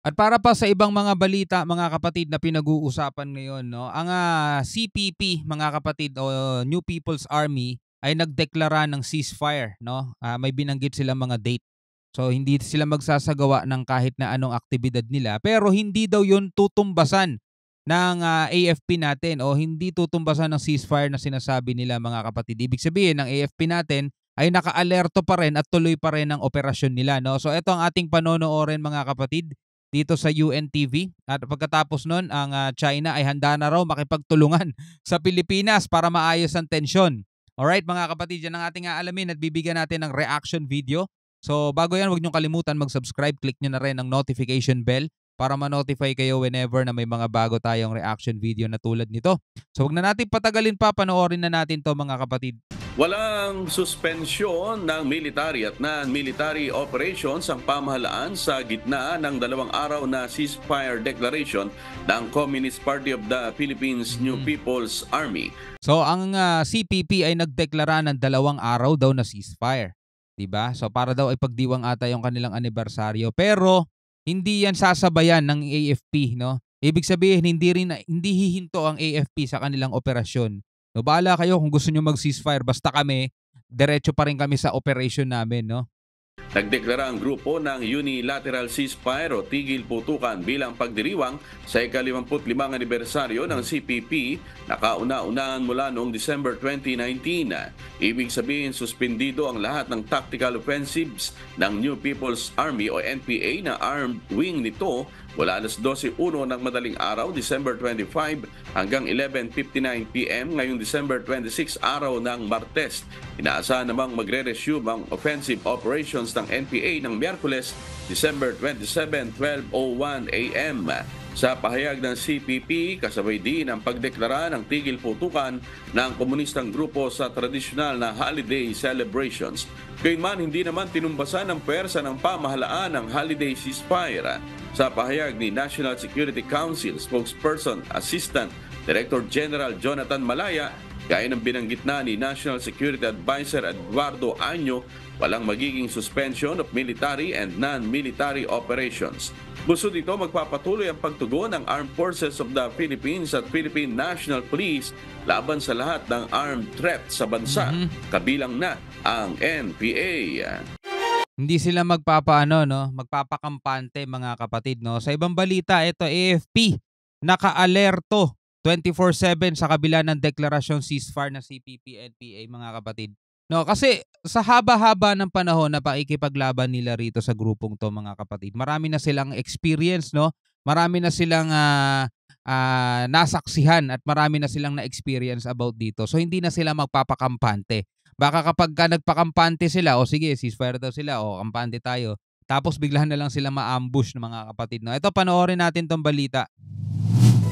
At para pa sa ibang mga balita, mga kapatid, na pinag-uusapan ngayon, no, ang CPP, mga kapatid, o New People's Army ay nagdeklara ng ceasefire, no? May binanggit silang mga date. So hindi sila magsasagawa ng kahit na anong aktibidad nila, pero hindi daw 'yun tutumbasan ng AFP natin, o hindi tutumbasan ng ceasefire na sinasabi nila, mga kapatid. Ibig sabihin ng AFP natin ay naka-alerto pa rin at tuloy pa rin ang operasyon nila, no? So ito ang ating panonoorin, mga kapatid, dito sa UNTV. At pagkatapos nun, ang China ay handa na raw makipagtulungan sa Pilipinas para maayos ang tensyon. Alright, mga kapatid, yan ang ating aalamin at bibigyan natin ng reaction video. So bago yan, huwag niyong kalimutan mag-subscribe. Click niyo na rin ang notification bell para ma-notify kayo whenever na may mga bago tayong reaction video na tulad nito. So huwag na natin patagalin pa, panoorin na natin to, mga kapatid. Walang suspensyon ng military at non-military operations ang pamahalaan sa gitna ng 2 araw na ceasefire declaration ng Communist Party of the Philippines New People's Army. So ang CPP ay nagdeklara ng 2 araw daw na ceasefire. Diba? So para daw ay pagdiwang ata yung kanilang anibersaryo. Pero hindi yan sasabayan ng AFP, no? Ibig sabihin hindi hihinto ang AFP sa kanilang operasyon. No, bahala kayo kung gusto niyo mag-ceasefire, basta kami diretso pa rin kami sa operation namin, no? Nagdeklara ang grupo ng unilateral ceasefire o tigil putukan bilang pagdiriwang sa ika-55 anibersaryo ng CPP na kauna-unahan mula noong December 2019. Ibig sabihin, suspendido ang lahat ng tactical offensives ng New People's Army o NPA na armed wing nito mula alas 12:01 ng madaling araw, December 25 hanggang 11:59 p.m. ngayong December 26, araw ng Martes. Inaasahan namang magre-resume ang offensive operations ng NPA ng Miyerkules, December 27, 12:01 a.m. Sa pahayag ng CPP, kasabay din ang pagdeklara ng tigil putukan ng komunistang grupo sa tradisyonal na holiday celebrations. Gayunman, hindi naman tinumbasan ng pwersa ng pamahalaan ng holiday ceasefire. Sa pahayag ni National Security Council Spokesperson Assistant Director General Jonathan Malaya, gaya ng binanggit na ni National Security Advisor Eduardo Año, walang magiging suspension of military and non-military operations. Gusto dito magpapatuloy ang pagtugon ng Armed Forces of the Philippines at Philippine National Police laban sa lahat ng armed threat sa bansa, kabilang na ang NPA. Hindi sila magpapakampante, mga kapatid, no? Sa ibang balita, ito, AFP naka-alerto 24/7 sa kabila ng deklarasyon ceasefire na CPP-NPA, mga kapatid. No, kasi sa haba-haba ng panahon na pakikipaglaban nila rito sa grupong to, mga kapatid, marami na silang experience, no? Marami na silang nasaksihan at marami na silang na-experience about dito. So hindi na sila magpapakampante. Baka kapag nagpakampante sila, o sige, ceasefire daw sila, o kampante tayo, tapos bigla na lang sila ma-ambush ng mga kapatid, no? Ito, panoorin natin tong balita.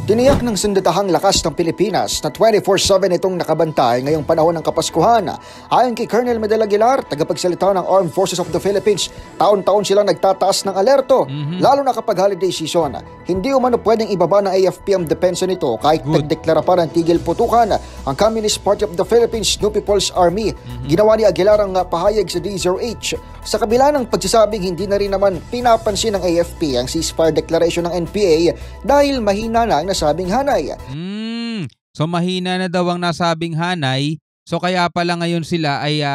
Tiniyak ng Sandatahang Lakas ng Pilipinas na 24/7 itong nakabantay ngayong panahon ng Kapaskuhan. Ayon kay Colonel Medel Aguilar, tagapagsalita ng Armed Forces of the Philippines, taon-taon silang nagtataas ng alerto, lalo na kapag holiday season. Hindi umano pwedeng ibaba ng AFP ang depensa nito kahit nagdeklara pa ng tigil putukan ang Communist Party of the Philippines New People's Army. Ginawa ni Aguilar ang pahayag sa DZRH. Sa kabila ng pagsasabing hindi na rin naman pinapansin ng AFP ang ceasefire declaration ng NPA dahil mahina na ang nasabing hanay. So mahina na daw ang nasabing hanay. So kaya pala ngayon sila ay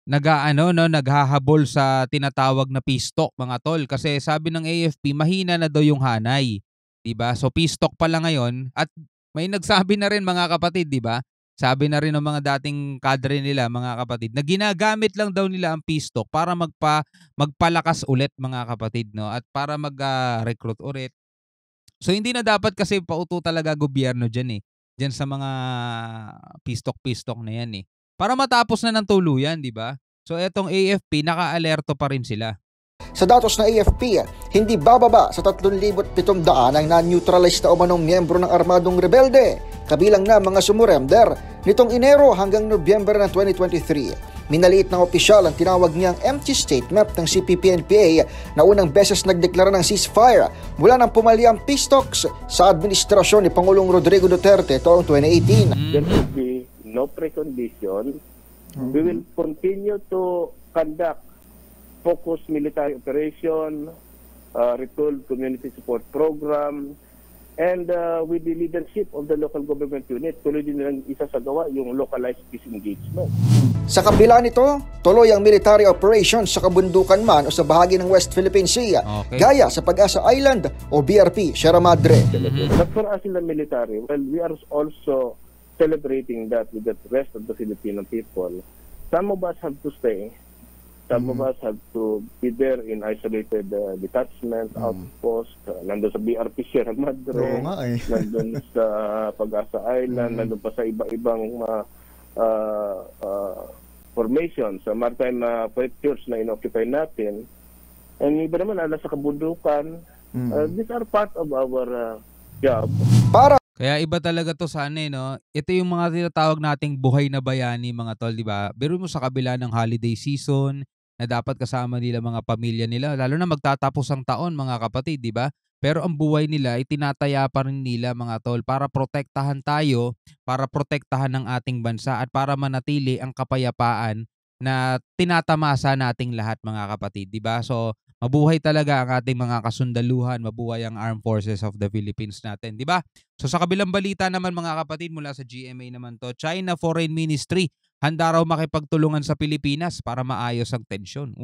naghahabol sa tinatawag na peace talk, mga tol. Kasi sabi ng AFP, mahina na daw yung hanay. 'Di ba? So peace talk pala ngayon, at may nagsabi na rin, mga kapatid, 'di ba? Sabi na rin ng mga dating kadre nila, mga kapatid, na ginagamit lang daw nila ang peace talk para magpalakas ulit, mga kapatid, no? At para mag-recruit ulit. So hindi na dapat kasi pauto talaga gobyerno diyan, diyan sa mga peace talk na yan, para matapos na ng tuluyan, 'di ba? So etong AFP, naka-alerto pa rin sila. Sa datos ng AFP, hindi bababa sa 3,700 ang na-neutralize na umanong miyembro ng armadong rebelde, kabilang na mga sumurrender. Nitong Enero hanggang Nobyembre ng 2023, minaliit ng opisyal ang tinawag niyang empty statement ng CPP-NPA na unang beses nagdeklara ng ceasefire mula nang pumalya ang peace talks sa administrasyon ni Pangulong Rodrigo Duterte taong 2018. There will be no precondition. We will continue to conduct focused military operation retooled community support program, and with the leadership of the local government unit, tuloy din nilang isasagawa yung localized peace engagement. Sa kabila nito, tuloy ang military operations sa kabundukan man o sa bahagi ng West Philippine Sea, gaya sa Pag-asa Island o BRP, Sierra Madre. But for us in the military, well, we are also celebrating that with the rest of the Filipino people. Some of us have to stay. Some of us have to be there in isolated detachment, outpost, nandun sa BRP Sierra Madre, nandun sa Pag-asa Island, nandun pa sa iba-ibang formation, sa maritime prefectures na inoccupy natin. And iba naman, sa kabundukan. These are part of our job. Kaya iba talaga to sa no? Ito yung mga tinatawag nating buhay na bayani, mga tol, di ba? Biro mo sa kabila ng holiday season, na dapat kasama nila mga pamilya nila, lalo na magtatapos ang taon, mga kapatid, di ba? Pero ang buhay nila ay tinataya pa rin nila, mga tol, para protektahan tayo, para protektahan ng ating bansa at para manatili ang kapayapaan na tinatamasa nating lahat, mga kapatid, di ba? So, mabuhay talaga ang ating mga kasundaluhan, mabuhay ang Armed Forces of the Philippines natin, di ba? So sa kabilang balita naman, mga kapatid, mula sa GMA naman to, China Foreign Ministry handa raw makipagtulungan sa Pilipinas para maayos ang tensyon.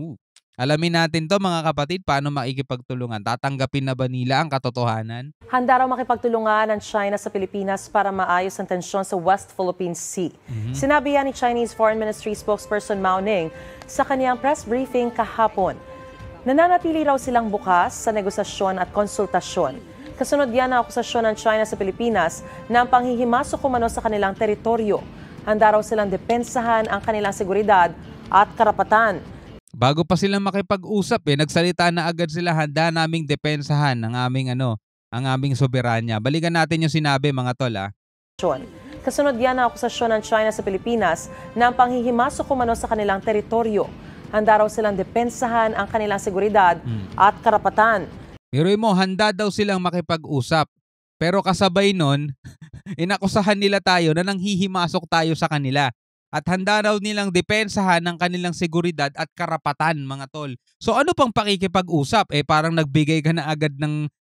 Alamin natin to, mga kapatid, paano makikipagtulungan. Tatanggapin na ba nila ang katotohanan? Handa raw makipagtulungan ng China sa Pilipinas para maayos ang tensyon sa West Philippine Sea. Sinabi yan ni Chinese Foreign Ministry spokesperson Mao Ning sa kaniyang press briefing kahapon. Nananatili raw silang bukas sa negosasyon at konsultasyon. Kasunod yan ang akusasyon ng China sa Pilipinas na ang panghihimasok umano sa kanilang teritoryo. Handa raw silang depensahan ang kanilang seguridad at karapatan. Bago pa silang makipag-usap, nagsalita na agad sila, handa naming depensahan ang aming soberanya. Balikan natin yung sinabi, mga tol. Kasunod yan ang akusasyon ng China sa Pilipinas na ang panghihimasok umano sa kanilang teritoryo. Handa raw silang depensahan ang kanilang seguridad at karapatan. Pero mo, handa daw silang makipag-usap. Pero kasabay nun, inakusahan nila tayo na nanghihimasok tayo sa kanila. At handa raw nilang depensahan ng kanilang seguridad at karapatan, mga tol. So ano pang pakikipag-usap? Parang nagbigay ka na agad ng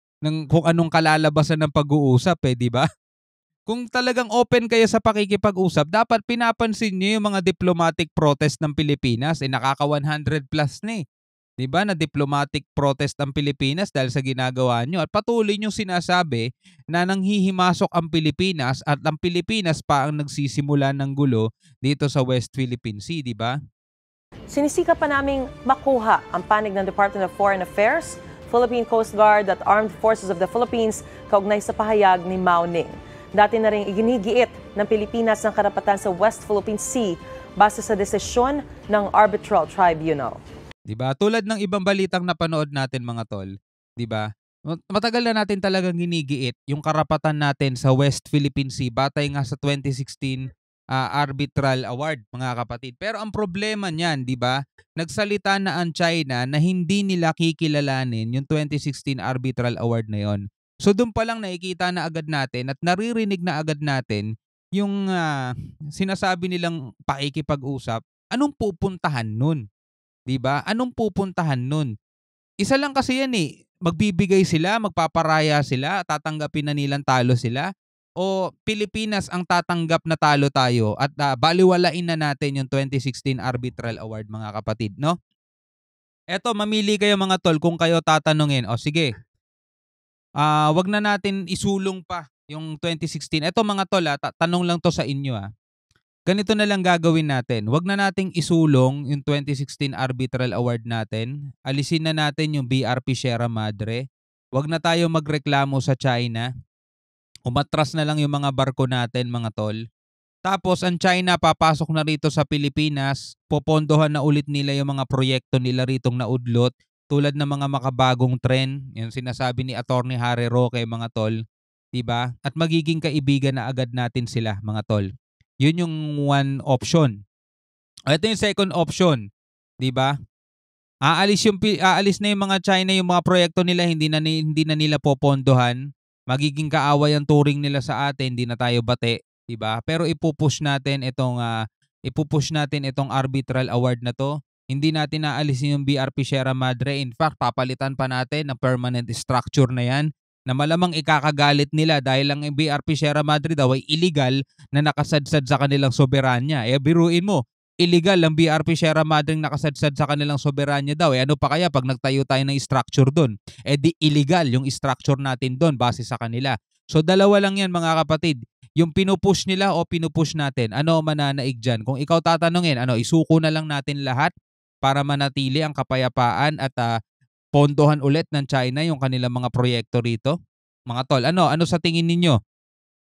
kung anong kalalabasan ng pag-uusap, di ba? Kung talagang open kayo sa pakikipag-usap, dapat pinapansin niyo yung mga diplomatic protest ng Pilipinas. Nakaka 100 plus na Diba, na diplomatic protest ang Pilipinas dahil sa ginagawa nyo. At patuloy nyo sinasabi na nanghihimasok ang Pilipinas at ang Pilipinas pa ang nagsisimula ng gulo dito sa West Philippine Sea, diba? Sinisika pa naming makuha ang panig ng Department of Foreign Affairs, Philippine Coast Guard at Armed Forces of the Philippines kaugnay sa pahayag ni Mao Ning. Dati na rin iginigiit ng Pilipinas ang karapatan sa West Philippine Sea base sa desisyon ng Arbitral Tribunal. Diba? Tulad ng ibang balitang napanood natin, mga tol, diba? Matagal na natin talagang ginigiit yung karapatan natin sa West Philippine Sea batay nga sa 2016 Arbitral Award, mga kapatid. Pero ang problema niyan, diba? Nagsalita na ang China na hindi nila kikilalanin yung 2016 Arbitral Award na yon. So doon pa lang nakikita na agad natin at naririnig na agad natin yung sinasabi nilang pakikipag-usap. Anong pupuntahan nun? Diba? Anong pupuntahan nun? Isa lang kasi yan magbibigay sila, magpaparaya sila, tatanggapin na nilang talo sila, o Pilipinas ang tatanggap na talo tayo at baliwalain na natin yung 2016 Arbitral Award, mga kapatid, no? Eto, mamili kayo, mga tol, kung kayo tatanungin. O sige, wag na natin isulong pa yung 2016. Eto, mga tol, tanong lang to sa inyo. Ganito na lang gagawin natin. Huwag na nating isulong yung 2016 Arbitral Award natin. Alisin na natin yung BRP Sierra Madre. Huwag na tayo magreklamo sa China. Umatras na lang yung mga barko natin, mga tol. Tapos ang China papasok na rito sa Pilipinas. Popondohan na ulit nila yung mga proyekto nila ritong naudlot. Tulad ng mga makabagong tren. Yung sinasabi ni Attorney Harry Roque, mga tol. Diba? At magiging kaibigan na agad natin sila, mga tol. Yun yung one option. Ito yung second option, 'di ba? Aalis na yung mga China, yung mga proyekto nila hindi na nila popondohan. Magiging kaaway ang turing nila sa atin, hindi na tayo bate, 'di ba? Pero ipupush natin itong Arbitral Award na 'to. Hindi natin naalisin yung BRP Sierra Madre. In fact, papalitan pa natin ng permanent structure na yan na malamang ikakagalit nila dahil ang BRP Sierra Madre daw ay illegal na nakasadsad sa kanilang soberanya. Biruin mo, illegal ang BRP Sierra Madre nakasadsad sa kanilang soberanya daw. Ano pa kaya pag nagtayo tayo ng structure doon? Di illegal yung structure natin doon base sa kanila. So dalawa lang yan mga kapatid. Yung pinupush nila o pinupush natin, ano mananaig dyan? Kung ikaw tatanungin, isuko na lang natin lahat para manatili ang kapayapaan at pondohan ulit ng China yung kanilang mga proyekto rito? Mga tol, ano sa tingin ninyo?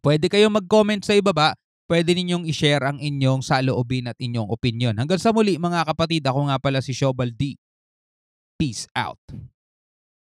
Pwede kayong mag-comment sa ibaba. Pwede ninyong i-share ang inyong saloobin at inyong opinion. Hanggang sa muli mga kapatid, ako nga pala si Shobal D. Peace out.